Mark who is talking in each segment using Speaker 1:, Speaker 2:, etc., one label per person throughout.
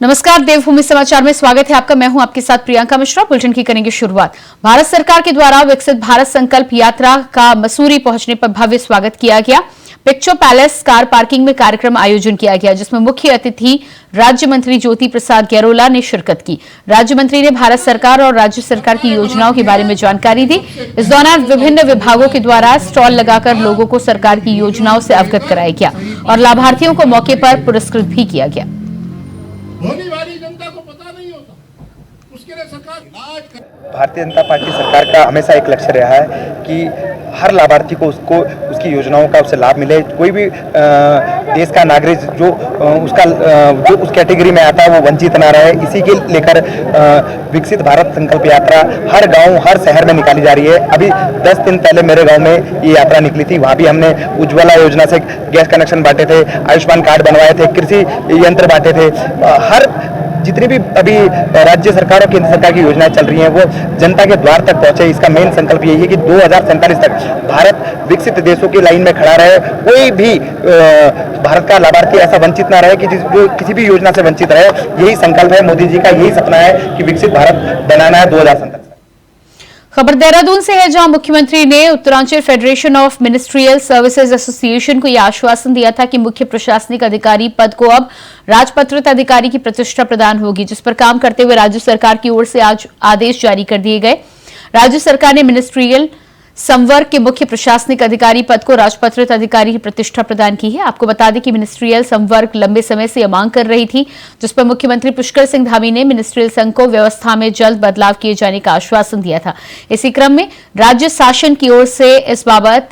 Speaker 1: नमस्कार, देवभूमि समाचार में स्वागत है आपका। मैं हूं आपके साथ प्रियंका मिश्रा। बुलेटिन की करेंगे शुरुआत। भारत सरकार के द्वारा विकसित भारत संकल्प यात्रा का मसूरी पहुंचने पर भव्य स्वागत किया गया। पिक्चर पैलेस कार पार्किंग में कार्यक्रम आयोजन किया गया, जिसमें मुख्य अतिथि राज्य मंत्री ज्योति प्रसाद गैरोला ने शिरकत की। राज्य मंत्री ने भारत सरकार और राज्य सरकार की योजनाओं के बारे में जानकारी दी। इस दौरान विभिन्न विभागों के द्वारा स्टॉल लगाकर लोगों को सरकार की योजनाओं से अवगत कराया गया और लाभार्थियों को मौके पर पुरस्कृत भी किया गया।
Speaker 2: होने वाली जनता को पता नहीं होता, उसके लिए सरकार
Speaker 3: भारतीय जनता पार्टी सरकार का हमेशा एक लक्ष्य रहा है कि हर लाभार्थी को उसकी योजनाओं का उससे लाभ मिले। कोई भी देश का नागरिक जो उस कैटेगरी में आता है वो वंचित ना रहे। इसी के लेकर विकसित भारत संकल्प यात्रा हर गांव हर शहर में निकाली जा रही है। अभी 10 दिन पहले मेरे गांव में ये यात्रा निकली थी। वहाँ भी हमने उज्ज्वला योजना से गैस कनेक्शन बांटे थे, आयुष्मान कार्ड बनवाए थे, कृषि यंत्र बांटे थे। हर जितनी भी अभी राज्य सरकार और केंद्र सरकार की योजनाएं चल रही हैं वो जनता के द्वार तक पहुंचे। इसका मेन संकल्प यही है कि 2047 तक भारत विकसित देशों की लाइन में खड़ा रहे। कोई भी भारत का लाभार्थी ऐसा वंचित ना रहे कि जो किसी भी योजना से वंचित रहे। यही संकल्प है मोदी जी का, यही सपना है कि विकसित भारत बनाना है 2047।
Speaker 1: खबर देहरादून से है, जहां मुख्यमंत्री ने Uttaranchal federation of ministerial services association को यह आश्वासन दिया था कि मुख्य प्रशासनिक अधिकारी पद को अब राजपत्रित अधिकारी की प्रतिष्ठा प्रदान होगी, जिस पर काम करते हुए राज्य सरकार की ओर से आज आदेश जारी कर दिए गए। राज्य सरकार ने मिनिस्ट्रियल संवर्ग के मुख्य प्रशासनिक अधिकारी पद को राजपत्रित अधिकारी की प्रतिष्ठा प्रदान की है। आपको बता दें कि मिनिस्ट्रियल संवर्ग लंबे समय से यह मांग कर रही थी, जिस पर मुख्यमंत्री पुष्कर सिंह धामी ने मिनिस्ट्रियल संघ को व्यवस्था में जल्द बदलाव किए जाने का आश्वासन दिया था। इसी क्रम में राज्य शासन की ओर से इस बाबत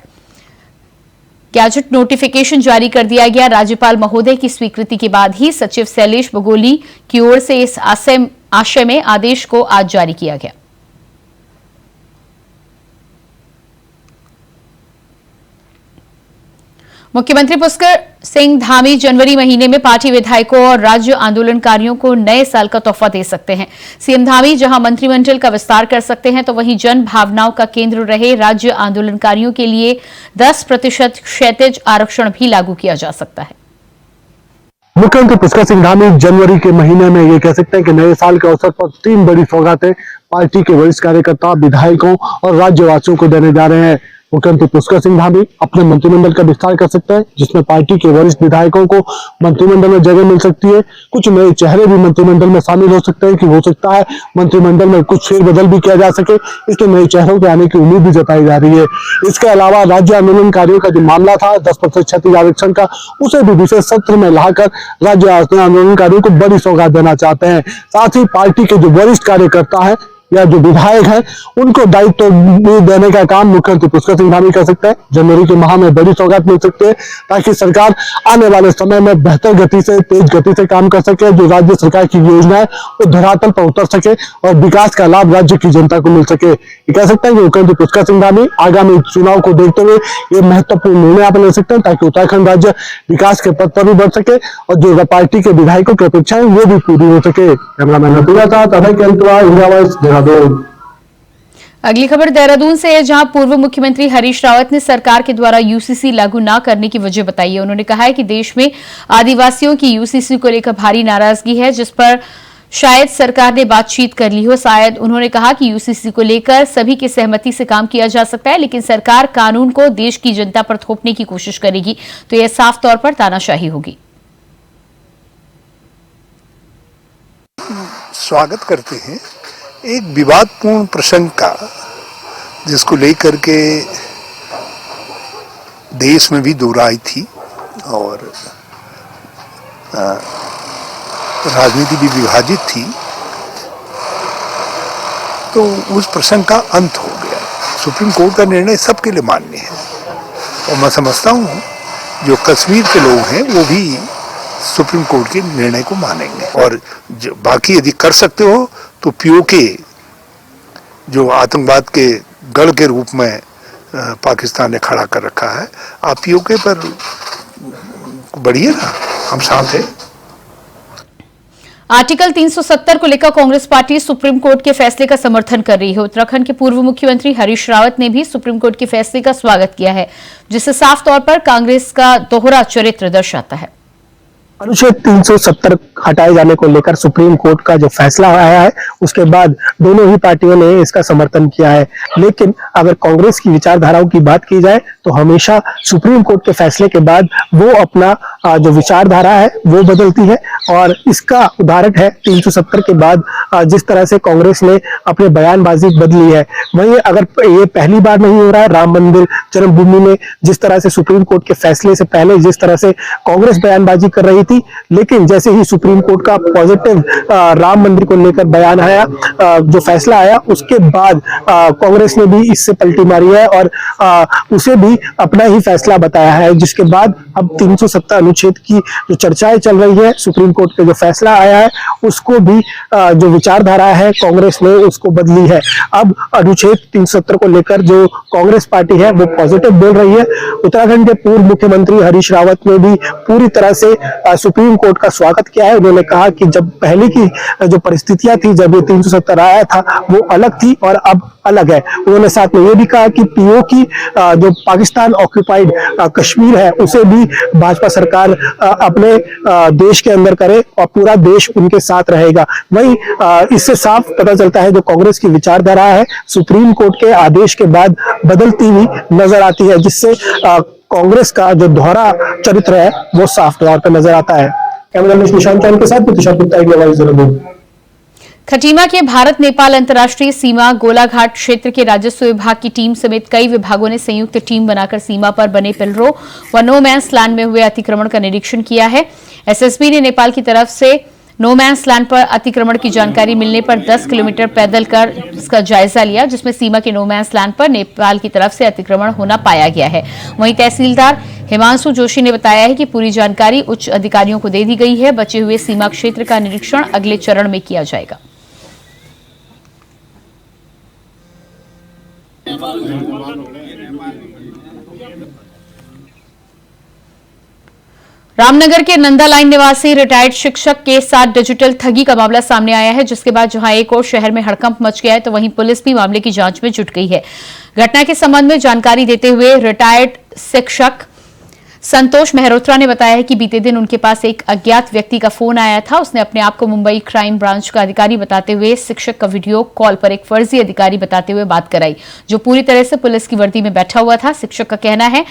Speaker 1: गैजेट नोटिफिकेशन जारी कर दिया गया। राज्यपाल महोदय की स्वीकृति के बाद ही सचिव शैलेश बगोली की ओर से इस आशय में आदेश को आज जारी किया गया। मुख्यमंत्री पुष्कर सिंह धामी जनवरी महीने में पार्टी विधायकों और राज्य आंदोलनकारियों को नए साल का तोहफा दे सकते हैं। सीएम धामी जहां मंत्रिमंडल का विस्तार कर सकते हैं, तो वहीं जन भावनाओं का केंद्र रहे राज्य आंदोलनकारियों के लिए 10% क्षैतिज आरक्षण भी लागू किया जा सकता है।
Speaker 4: मुख्यमंत्री पुष्कर सिंह धामी जनवरी के महीने में ये कह सकते हैं कि नए साल के अवसर पर 3 बड़ी सौगातें पार्टी के वरिष्ठ कार्यकर्ता, विधायकों और राज्यवासियों को देने जा रहे हैं। मुख्यमंत्री पुष्कर सिंह धामी अपने मंत्रिमंडल का विस्तार कर सकते हैं, जिसमें पार्टी के वरिष्ठ विधायकों को मंत्रिमंडल में जगह मिल सकती है। कुछ नए चेहरे भी मंत्रिमंडल में शामिल हो सकते हैं कि हो सकता है मंत्रिमंडल में कुछ फेरबदल भी किया जा सके। इसलिए नए चेहरों के आने की उम्मीद भी जताई जा रही है। इसके अलावा राज्य आंदोलनकारियों का जो मामला था 10% क्षैतिज आरक्षण का, उसे भी विशेष सत्र में लाकर राज्य आंदोलनकारियों को बड़ी सौगात देना चाहते हैं। साथ ही पार्टी के जो वरिष्ठ कार्यकर्ता है या जो विधायक है उनको दायित्व देने का काम मुख्यमंत्री पुष्कर सिंह धामी कर सकते हैं। जनवरी के माह में बड़ी सौगात मिल सकती है, ताकि सरकार आने वाले समय में बेहतर गति से, तेज गति से काम कर सके। जो राज्य सरकार की योजना है वो धरातल पर उतर सके और विकास का लाभ राज्य की जनता को मिल सके। ये कह सकते हैं कि मुख्यमंत्री पुष्कर सिंह धामी आगामी चुनाव को देखते हुए ये महत्वपूर्ण निर्णय आप ले सकते हैं, ताकि उत्तराखंड राज्य विकास के पथ पर भी बढ़ सके और जो पार्टी के विधायकों की अपेक्षाएं वो भी पूरी हो सके। कैमरामैन अब्दुल्ला साथ अभय केंद्रवा, इंडिया वॉइस, देहरादून।
Speaker 1: अगली खबर देहरादून से है, जहां पूर्व मुख्यमंत्री हरीश रावत ने सरकार के द्वारा यूसीसी लागू न करने की वजह बताई है। उन्होंने कहा है कि देश में आदिवासियों की यूसीसी को लेकर भारी नाराजगी है, जिस पर शायद सरकार ने बातचीत कर ली हो। शायद उन्होंने कहा कि यूसीसी को लेकर सभी की सहमति से काम किया जा सकता है, लेकिन सरकार कानून को देश की जनता पर थोपने की कोशिश करेगी तो यह साफ तौर पर तानाशाही होगी।
Speaker 2: स्वागत करते हैं एक विवादपूर्ण प्रसंग का, जिसको लेकर के देश में भी दो राय थी और राजनीति भी विभाजित थी। तो उस प्रसंग का अंत हो गया। सुप्रीम कोर्ट का निर्णय सबके लिए मान्य है और मैं समझता हूँ जो कश्मीर के लोग हैं वो भी सुप्रीम कोर्ट के निर्णय को मानेंगे। और बाकी यदि कर सकते हो तो पीओके जो आतंकवाद के गढ़ के रूप में पाकिस्तान ने खड़ा कर रखा है, आप पीओके पर बढ़िए ना, हम साथ हैं।
Speaker 1: आर्टिकल 370 को लेकर कांग्रेस पार्टी सुप्रीम कोर्ट के फैसले का समर्थन कर रही है। उत्तराखंड के पूर्व मुख्यमंत्री हरीश रावत ने भी सुप्रीम कोर्ट के फैसले का स्वागत किया है, जिससे साफ तौर पर कांग्रेस का दोहरा चरित्र दर्शाता है।
Speaker 4: अनुच्छेद 370 हटाए जाने को लेकर सुप्रीम कोर्ट का जो फैसला आया है उसके बाद दोनों ही पार्टियों ने इसका समर्थन किया है। लेकिन अगर कांग्रेस की विचारधाराओं की बात की जाए तो हमेशा सुप्रीम कोर्ट के फैसले के बाद वो अपना जो विचारधारा है वो बदलती है, और इसका उदाहरण है 370 के बाद जिस तरह से कांग्रेस ने अपने बयानबाजी बदली है। वहीं अगर ये पहली बार नहीं हो रहा है, राम मंदिर जन्मभूमि में जिस तरह से सुप्रीम कोर्ट के फैसले से पहले जिस तरह से कांग्रेस बयानबाजी कर रही थी, लेकिन जैसे ही सुप्रीम कोर्ट का पॉजिटिव राम मंदिर को लेकर बयान आया, जो फैसला आया, उसके बाद कांग्रेस ने भी इससे पलटी मारी है और उसे भी अपना ही फैसला बताया है, जिसके बाद अब 370 अनुच्छेद की जो चर्चाएं चल रही है, सुप्रीम कोर्ट का जो फैसला आया है उसको भी जो विचारधारा है कांग्रेस ने उसको बदली है। अब अनुच्छेद 370 को लेकर जो कांग्रेस पार्टी है वो पॉजिटिव बोल रही है। उत्तराखंड के पूर्व मुख्यमंत्री हरीश रावत ने भी पूरी तरह से सुप्रीम कोर्ट का स्वागत किया है। उन्होंने कहा कि जब पहले की जो परिस्थितियां थी, जब ये 370 आया था, वो अलग थी और अब अलग है। उन्होंने साथ में ये भी कहा कि पीओ की जो पाकिस्तान ऑक्यूपाइड कश्मीर है उसे भी भाजपा सरकार अपने देश के अंदर करे और पूरा देश उनके साथ रहेगा। वहीं इससे साफ पता चलता है जो कांग्रेस की विचारधारा है सुप्रीम कोर्ट के आदेश के बाद बदलती हुई नजर आती है, जिससे कांग्रेस का जो दोहरा चरित्र है वो साफ तौर पर नजर आता है। कैमरामैन निशांत चांद के साथ तुषार गुप्ता की आवाज जरूर।
Speaker 1: खटीमा के भारत नेपाल अंतर्राष्ट्रीय सीमा गोलाघाट क्षेत्र के राजस्व विभाग की टीम समेत कई विभागों ने संयुक्त टीम बनाकर सीमा पर बने पिलरों व नो मैंस लैंड में हुए अतिक्रमण का निरीक्षण किया है। एसएसबी ने नेपाल की तरफ से नो मैंस लैंड पर अतिक्रमण की जानकारी मिलने पर 10 किलोमीटर पैदल कर इसका जायजा लिया, जिसमें सीमा के नो मैंस लैंड पर नेपाल की तरफ से अतिक्रमण होना पाया गया है। वहीं तहसीलदार हिमांशु जोशी ने बताया है कि पूरी जानकारी उच्च अधिकारियों को दे दी गई है। बचे हुए सीमा क्षेत्र का निरीक्षण अगले चरण में किया जाएगा। रामनगर के नंदा लाइन निवासी रिटायर्ड शिक्षक के साथ डिजिटल ठगी का मामला सामने आया है, जिसके बाद जहां एक और शहर में हड़कंप मच गया है तो वहीं पुलिस भी मामले की जांच में जुट गई है। घटना के संबंध में जानकारी देते हुए रिटायर्ड शिक्षक संतोष मेहरोत्रा ने बताया है कि बीते दिन उनके पास एक अज्ञात व्यक्ति का फोन आया था। उसने अपने आप को मुंबई क्राइम ब्रांच का अधिकारी बताते हुए शिक्षक का वीडियो कॉल पर एक फर्जी अधिकारी बताते हुए बात कराई, जो पूरी तरह से पुलिस की वर्दी में बैठा हुआ था। शिक्षक का कहना है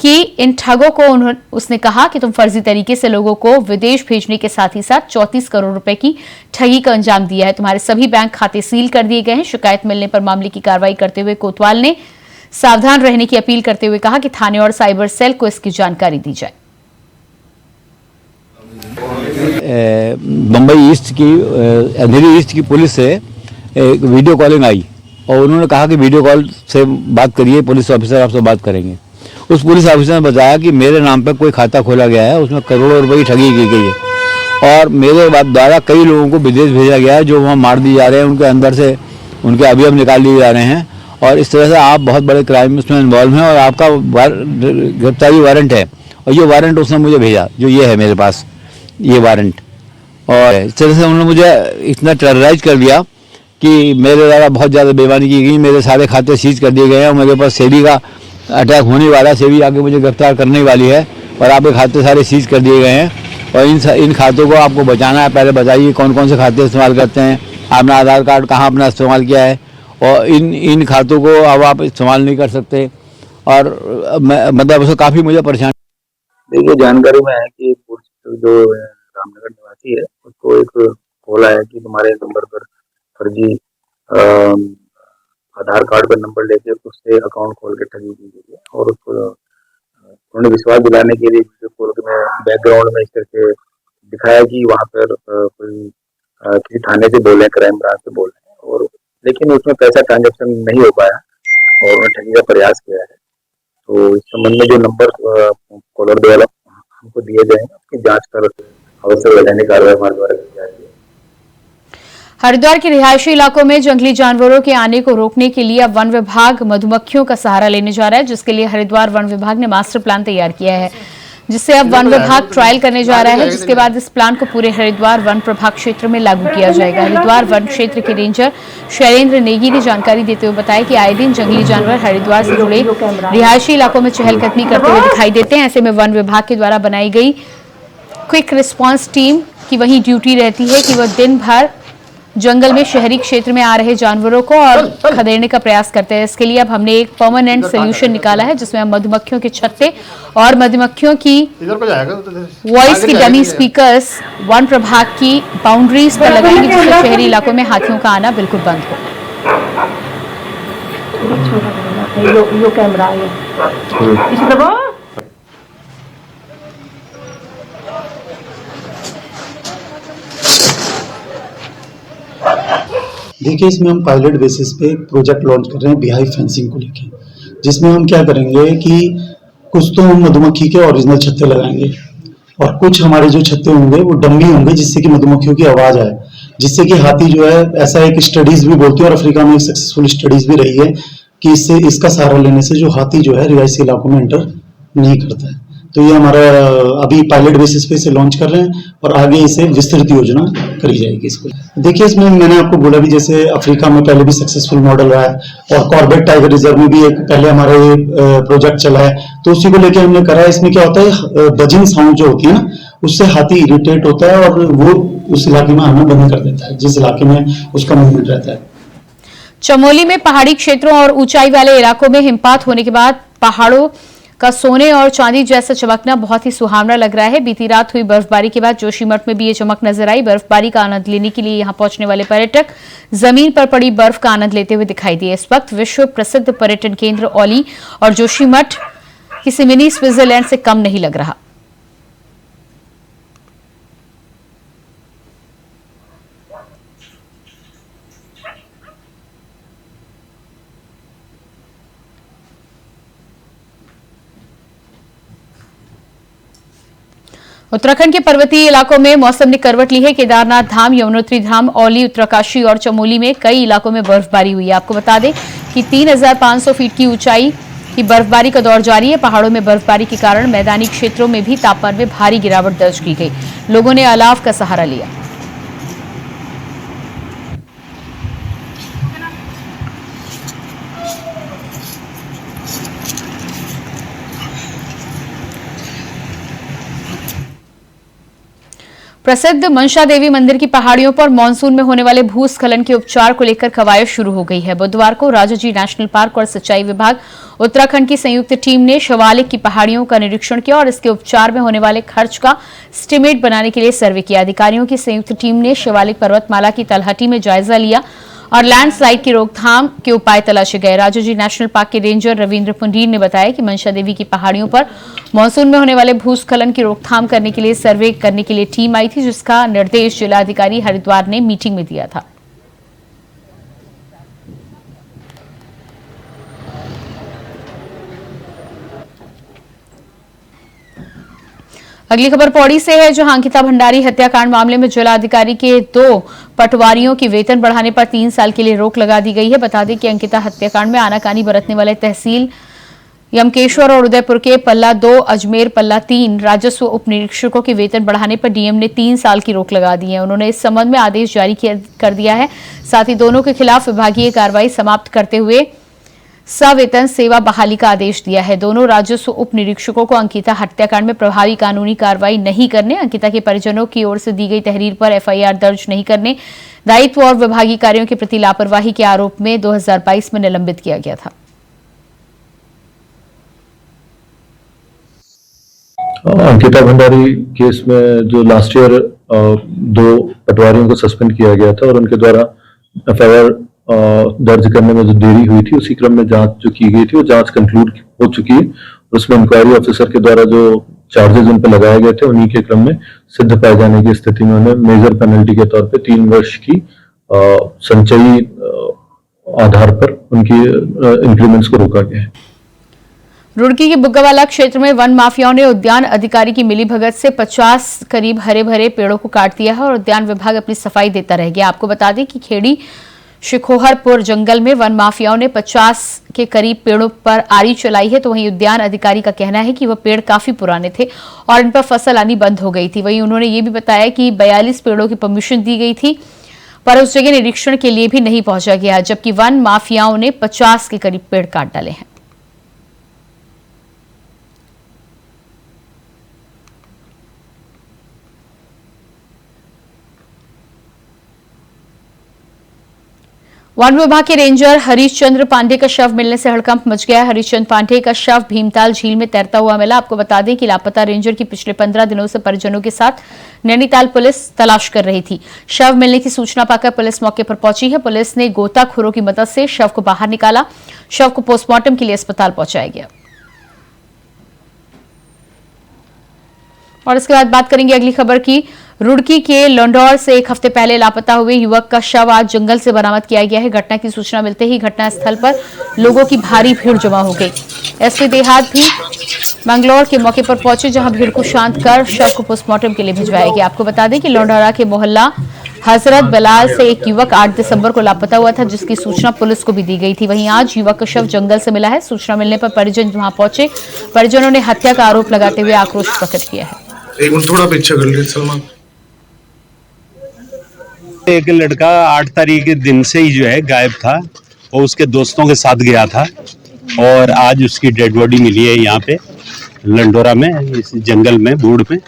Speaker 1: कि इन ठगों को उसने कहा कि तुम फर्जी तरीके से लोगों को विदेश भेजने के साथ ही साथ 34 करोड़ रुपए की ठगी का अंजाम दिया है। तुम्हारे सभी बैंक खाते सील कर दिए गए हैं। शिकायत मिलने पर मामले की कार्रवाई करते हुए कोतवाल ने सावधान रहने की अपील करते हुए कहा कि थाने और साइबर सेल को इसकी जानकारी दी जाए।
Speaker 5: मुंबई ईस्ट की अंधेरी ईस्ट की पुलिस से एक वीडियो कॉलिंग आई और उन्होंने कहा कि वीडियो कॉल से बात करिए, पुलिस ऑफिसर आपसे बात करेंगे। उस पुलिस ऑफिसर ने बताया कि मेरे नाम पर कोई खाता खोला गया है, उसमें करोड़ों रुपए की ठगी की गई है और मेरे द्वारा कई लोगों को विदेश भेजा गया है जो वहाँ मार दिए जा रहे हैं, उनके अंदर से उनके अवयव निकाल लिए जा रहे हैं और इस तरह से आप बहुत बड़े क्राइम में इन्वॉल्व हैं और आपका गिरफ्तारी वारंट है और ये वारंट उसने मुझे भेजा, जो ये है मेरे पास ये वारंट। और इस तरह से उन्होंने मुझे इतना टेरराइज कर दिया कि मेरे द्वारा बहुत ज़्यादा बेईमानी की गई, मेरे सारे खाते सीज कर दिए गए हैं और मेरे पास सेबी का अटैक होने वाला है, सेबी आके मुझे गिरफ्तार करने वाली है और आपके खाते सारे सीज कर दिए गए हैं और इन खातों को आपको बचाना है। पहले बताइए कौन कौन से खाते इस्तेमाल करते हैं, आपने आधार कार्ड कहाँ अपना इस्तेमाल किया है और इन खातों को अब आप इस्तेमाल नहीं कर सकते और मतलब उसको काफ़ी मुझे परेशान।
Speaker 6: देखिए, जानकारी में है कि जो रामनगर निवासी है उसको एक कॉल आया कि तुम्हारे नंबर पर फर्जी आधार कार्ड पर नंबर लेके उससे अकाउंट खोल के ठगी की गई है और उसको उन्होंने विश्वास दिलाने के लिए वीडियो कॉल में बैकग्राउंड में इस करके दिखाया कि वहाँ पर कोई किसी थाने से बोल रहे हैं, क्राइम ब्रांच से बोल रहे हैं और लेकिन उसमें पैसा ट्रांजैक्शन नहीं हो पाया और उन्होंने ठगी का प्रयास किया है। तो इस संबंध में जो नंबर कॉलर द्वारा हमको दिए गए हैं उसकी जांच कर आवश्यक वैधानिक कार्रवाई हमारे द्वारा की जाती है।
Speaker 1: हरिद्वार के रिहायशी इलाकों में जंगली जानवरों के आने को रोकने के लिए अब वन विभाग मधुमक्खियों का सहारा लेने जा रहा है, जिसके लिए हरिद्वार वन विभाग ने मास्टर प्लान तैयार किया है, जिससे अब वन विभाग ट्रायल करने जा रहा है, जिसके बाद इस प्लान को पूरे हरिद्वार वन प्रभाग क्षेत्र में लागू किया जाएगा। हरिद्वार वन क्षेत्र के रेंजर शैलेंद्र नेगी ने जानकारी देते हुए बताया कि आए दिन जंगली जानवर हरिद्वार से जुड़े रिहायशी इलाकों में चहलकदमी करते हुए दिखाई देते हैं। ऐसे में वन विभाग के द्वारा बनाई गई क्विक रिस्पांस टीम की वही ड्यूटी रहती है कि वह दिन भर जंगल में शहरी क्षेत्र में आ रहे जानवरों को और खदेड़ने का प्रयास करते हैं। इसके लिए अब हमने एक परमानेंट सोल्यूशन निकाला है जिसमें हम मधुमक्खियों के छत्ते और मधुमक्खियों की वॉइस की डमी स्पीकर्स वन प्रभाग की बाउंड्रीज पर लगाएंगे, जिससे शहरी इलाकों में हाथियों का आना बिल्कुल बंद हो।
Speaker 7: यो कैमरा है इस दबा।
Speaker 8: देखिए, इसमें हम पायलट बेसिस पे एक प्रोजेक्ट लॉन्च कर रहे हैं बीहाइव फेंसिंग को लेके, जिसमें हम क्या करेंगे कि कुछ तो हम मधुमक्खी के ओरिजिनल छत्ते लगाएंगे और कुछ हमारे जो छत्ते होंगे वो डम्मी होंगे, जिससे कि मधुमक्खियों की आवाज आए, जिससे कि हाथी जो है, ऐसा एक स्टडीज भी बोलती है और अफ्रीका में एक सक्सेसफुल स्टडीज भी रही है कि इससे इसका सहारा लेने से जो हाथी जो है रिहायशी इलाकों में एंटर नहीं करता है। तो ये हमारा अभी पायलट बेसिस पे इसे लॉन्च कर रहे हैं और आगे इसे विस्तृत योजना करी जाएगी इसको। देखिए, इसमें मैंने आपको बोला भी, जैसे अफ्रीका में पहले भी सक्सेसफुल मॉडल रहा है और कॉर्बेट टाइगर रिजर्व में भी एक पहले हमारा ये प्रोजेक्ट चला है, तो उसी को लेके हमने करा है। इसमें क्या होता है, बजिंग साउंड जो होती है ना, उससे हाथी इरिटेट होता है और वो उस इलाके में आना बंद कर देता है जिस इलाके में उसका मूवमेंट रहता है।
Speaker 1: चमोली में पहाड़ी क्षेत्रों और ऊंचाई वाले इलाकों में हिमपात होने के बाद पहाड़ों का सोने और चांदी जैसा चमकना बहुत ही सुहावना लग रहा है। बीती रात हुई बर्फबारी के बाद जोशीमठ में भी ये चमक नजर आई। बर्फबारी का आनंद लेने के लिए यहां पहुंचने वाले पर्यटक जमीन पर पड़ी बर्फ का आनंद लेते हुए दिखाई दिए। इस वक्त विश्व प्रसिद्ध पर्यटन केंद्र औली और जोशीमठ किसी मिनी स्विट्जरलैंड से कम नहीं लग रहा। उत्तराखंड के पर्वतीय इलाकों में मौसम ने करवट ली है। केदारनाथ धाम, यमुनोत्री धाम, औली, उत्तरकाशी और चमोली में कई इलाकों में बर्फबारी हुई है। आपको बता दें कि 3500 फीट की ऊंचाई की बर्फबारी का दौर जारी है। पहाड़ों में बर्फबारी के कारण मैदानी क्षेत्रों में भी तापमान में भारी गिरावट दर्ज की गई। लोगों ने अलाव का सहारा लिया। प्रसिद्ध मनसा देवी मंदिर की पहाड़ियों पर मानसून में होने वाले भूस्खलन के उपचार को लेकर कवायद शुरू हो गई है। बुधवार को राजाजी नेशनल पार्क और सिंचाई विभाग उत्तराखंड की संयुक्त टीम ने शिवालिक की पहाड़ियों का निरीक्षण किया और इसके उपचार में होने वाले खर्च का एस्टीमेट बनाने के लिए सर्वे किया। अधिकारियों की संयुक्त टीम ने शिवालिक पर्वतमाला की तलहटी में जायजा लिया और लैंडस्लाइड की रोकथाम के उपाय तलाशे गए। राजाजी नेशनल पार्क के रेंजर रविंद्र पुंडीर ने बताया कि मनसा देवी की पहाड़ियों पर मानसून में होने वाले भूस्खलन की रोकथाम करने के लिए सर्वे करने के लिए टीम आई थी, जिसका निर्देश जिलाधिकारी हरिद्वार ने मीटिंग में दिया था। अगली खबर पौड़ी से है, जहां अंकिता भंडारी हत्याकांड मामले में जिलाधिकारी के 2 पटवारियों की वेतन बढ़ाने पर 3 साल के लिए रोक लगा दी गई है। बता दें कि अंकिता हत्याकांड में आनाकानी बरतने वाले तहसील यमकेश्वर और उदयपुर के पल्ला 2, अजमेर पल्ला 3 राजस्व उप निरीक्षकों के वेतन बढ़ाने पर डीएम ने 3 साल की रोक लगा दी है। उन्होंने इस संबंध में आदेश जारी कर दिया है। साथ ही दोनों के खिलाफ विभागीय कार्रवाई समाप्त करते हुए सवेतन सेवा बहाली का आदेश दिया है। दोनों राजस्व उप निरीक्षकों को अंकिता हत्याकांड में प्रभावी कानूनी कार्रवाई नहीं करने, अंकिता के परिजनों की ओर से दी गई तहरीर पर एफआईआर दर्ज नहीं करने, दायित्व और विभागीय कार्यों के प्रति लापरवाही के आरोप में 2022 में निलंबित किया गया था।
Speaker 9: अंकिता भंडारी केस में जो लास्ट ईयर 2 पटवारियों को सस्पेंड किया गया था और उनके द्वारा एफआईआर दर्ज करने में जो देरी हुई थी, उसी क्रम में जांच जो की गई थी वो जांच कंक्लूड हो चुकी है। उसमें इंक्वायरी ऑफिसर के द्वारा जो चार्जेस उन पर लगाए गए थे, उन्हीं के क्रम में सिद्ध पाए जाने की स्थिति में उन्हें मेजर पेनल्टी के तौर पे 3 वर्ष की संचयी आधार पर उनकी इंक्रीमेंट्स को रोका गया है।
Speaker 1: रुड़की के बुग्गावाला क्षेत्र में वन माफियाओं ने उद्यान अधिकारी की मिलीभगत से 50 करीब हरे भरे पेड़ों को काट दिया है और उद्यान विभाग अपनी सफाई देता रह गया। आपको बता दें कि खेड़ी शिकोहरपुर जंगल में वन माफियाओं ने 50 के करीब पेड़ों पर आरी चलाई है, तो वहीं उद्यान अधिकारी का कहना है कि वह पेड़ काफी पुराने थे और इन पर फसल आनी बंद हो गई थी। वहीं उन्होंने ये भी बताया कि 42 पेड़ों की परमिशन दी गई थी, पर उस जगह निरीक्षण के लिए भी नहीं पहुंचा गया, जबकि वन माफियाओं ने 50 के करीब पेड़ काट डाले हैं। वन विभाग के रेंजर हरीशचंद्र पांडे का शव मिलने से हड़कंप मच गया। हरीशचंद्र पांडे का शव भीमताल झील में तैरता हुआ मिला। आपको बता दें कि लापता रेंजर की पिछले 15 दिनों से परिजनों के साथ नैनीताल पुलिस तलाश कर रही थी। शव मिलने की सूचना पाकर पुलिस मौके पर पहुंची है। पुलिस ने गोताखोरों की मदद से शव को बाहर निकाला। शव को पोस्टमार्टम के लिए अस्पताल पहुंचाया गया। और इसके बाद बात करेंगे अगली खबर की। रुड़की के लंडौर से एक हफ्ते पहले लापता हुए युवक का शव आज जंगल से बरामद किया गया है। घटना की सूचना मिलते ही घटनास्थल पर लोगों की भारी भीड़ जमा हो गई। एसपी देहात भी मंगलौर के मौके पर पहुंचे, जहां भीड़ को शांत कर शव को पोस्टमार्टम के लिए भिजवाया गया। आपको बता दें कि लंडौरा के मोहल्ला हजरत बलाल से एक युवक 8 दिसंबर को लापता हुआ था, जिसकी सूचना पुलिस को भी दी गई थी। वहीं आज युवक का शव जंगल से मिला है। सूचना मिलने पर परिजन वहां पहुंचे। परिजनों ने हत्या का आरोप लगाते हुए आक्रोश प्रकट किया है।
Speaker 10: थोड़ा पीछे कर लीजिए सलमान।
Speaker 11: एक लड़का 8 तारीख के दिन से ही जो है गायब था और उसके दोस्तों के साथ गया था और आज उसकी डेड बॉडी मिली है यहाँ पे लंडोरा में, इस जंगल में बूढ़ में।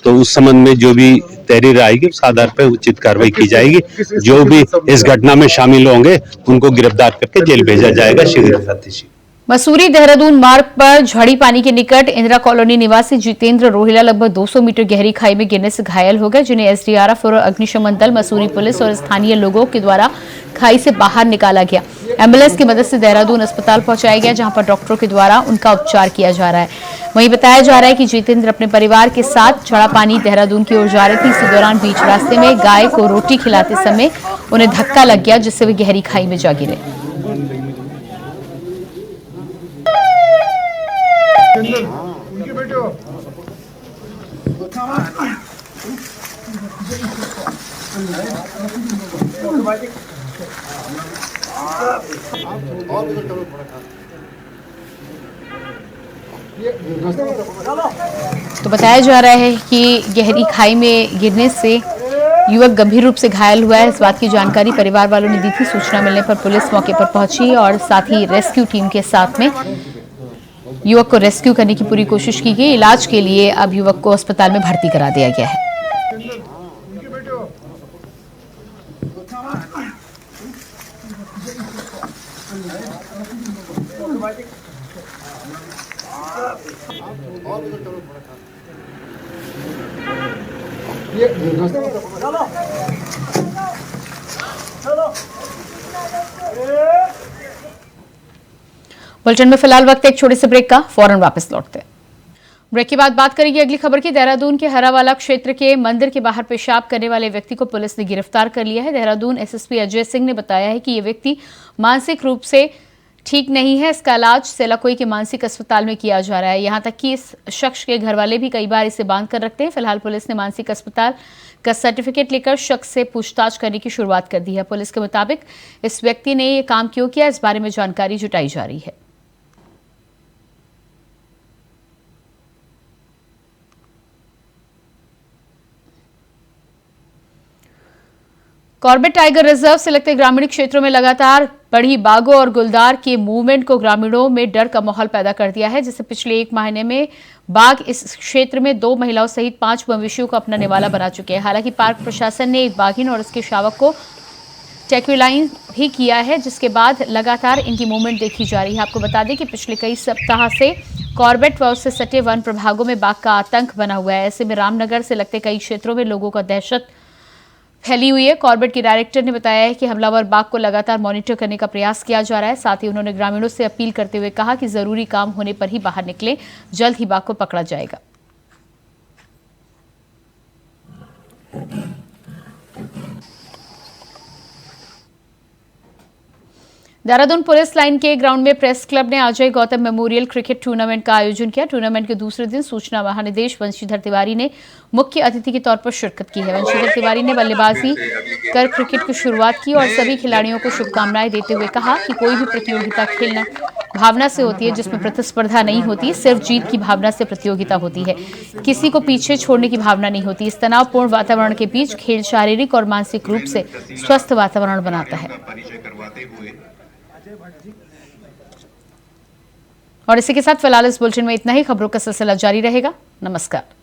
Speaker 11: तो उस संबंध में जो भी तहरीर आएगी उस आधार पर उचित कार्रवाई की जाएगी। जो भी इस घटना में शामिल होंगे उनको गिरफ्तार करके जेल भेजा जाएगा शीघ्र।
Speaker 1: मसूरी देहरादून मार्ग पर झड़ी पानी के निकट इंदिरा कॉलोनी निवासी जितेंद्र रोहिला लगभग 200 मीटर गहरी खाई में गिरने से घायल हो गए, जिन्हें एसडीआरएफ और अग्निशमन दल, मसूरी पुलिस और स्थानीय लोगों के द्वारा खाई से बाहर निकाला गया। एम्बुलेंस की मदद से देहरादून अस्पताल पहुंचाया गया, जहां पर डॉक्टरों के द्वारा उनका उपचार किया जा रहा है। वहीं बताया जा रहा है कि जितेंद्र अपने परिवार के साथ झड़ा पानी देहरादून की ओर जा रहे थे। इसी दौरान बीच रास्ते में गाय को रोटी खिलाते समय उन्हें धक्का लग गया, जिससे वे गहरी खाई में जा गिरे। तो बताया जा रहा है कि गहरी खाई में गिरने से युवक गंभीर रूप से घायल हुआ है। इस बात की जानकारी परिवार वालों ने दी थी। सूचना मिलने पर पुलिस मौके पर पहुंची और साथ ही रेस्क्यू टीम के साथ में युवक को रेस्क्यू करने की पूरी कोशिश की गई। इलाज के लिए अब युवक को अस्पताल में भर्ती करा दिया गया है। बुलेटिन में फिलहाल वक्त एक छोटे से ब्रेक का, फौरन वापस लौटते हैं। ब्रेक के बाद बात करेंगे अगली खबर की। देहरादून के हरावाला क्षेत्र के मंदिर के बाहर पेशाब करने वाले व्यक्ति को पुलिस ने गिरफ्तार कर लिया है। देहरादून एसएसपी अजय सिंह ने बताया है कि यह व्यक्ति मानसिक रूप से ठीक नहीं है। इसका इलाज सेलाकोई के मानसिक अस्पताल में किया जा रहा है। यहां तक कि इस शख्स के घर वाले भी कई बार इसे बांध कर रखते हैं। फिलहाल पुलिस ने मानसिक अस्पताल का सर्टिफिकेट लेकर शख्स से पूछताछ करने की शुरुआत कर दी है। पुलिस के मुताबिक इस व्यक्ति ने यह काम क्यों किया, इस बारे में जानकारी जुटाई जा रही है। कॉर्बेट टाइगर रिजर्व से लगते ग्रामीण क्षेत्रों में लगातार बढ़ी बाघों और गुलदार के मूवमेंट को ग्रामीणों में डर का माहौल पैदा कर दिया है, जिससे पिछले 1 महीने में बाघ इस क्षेत्र में 2 महिलाओं सहित 5 मवेशियों को अपना निवाला बना चुके हैं। हालांकि पार्क प्रशासन ने एक बाघिन और उसके शावक को ट्रैक्विलाइन भी किया है, जिसके बाद लगातार इनकी मूवमेंट देखी जा रही है। आपको बता दें कि पिछले कई सप्ताह से कॉर्बेट व उससे सटे वन प्रभागों में बाघ का आतंक बना हुआ है। ऐसे में रामनगर से लगते कई क्षेत्रों में लोगों का दहशत फैली हुई है। कॉर्बेट के डायरेक्टर ने बताया है कि हमलावर बाघ को लगातार मॉनिटर करने का प्रयास किया जा रहा है। साथ ही उन्होंने ग्रामीणों से अपील करते हुए कहा कि जरूरी काम होने पर ही बाहर निकलें, जल्द ही बाघ को पकड़ा जाएगा। देहरादून पुलिस लाइन के ग्राउंड में प्रेस क्लब ने Ajay Gautam memorial cricket tournament का आयोजन किया। टूर्नामेंट के दूसरे दिन सूचना महानिदेश वंशीधर तिवारी ने मुख्य अतिथि के तौर पर शिरकत की है। वंशीधर तिवारी ने बल्लेबाजी कर क्रिकेट की शुरुआत की और सभी खिलाड़ियों को शुभकामनाएं देते हुए कहा कि कोई भी प्रतियोगिता खेलना भावना से होती है, जिसमें प्रतिस्पर्धा नहीं होती, सिर्फ जीत की भावना से प्रतियोगिता होती है। किसी को पीछे छोड़ने की भावना नहीं होती। इस तनावपूर्ण वातावरण के बीच खेल शारीरिक और मानसिक रूप से स्वस्थ वातावरण बनाता है। और इसी के साथ फिलहाल इस बुलेटिन में इतना ही। खबरों का सिलसिला जारी रहेगा। नमस्कार।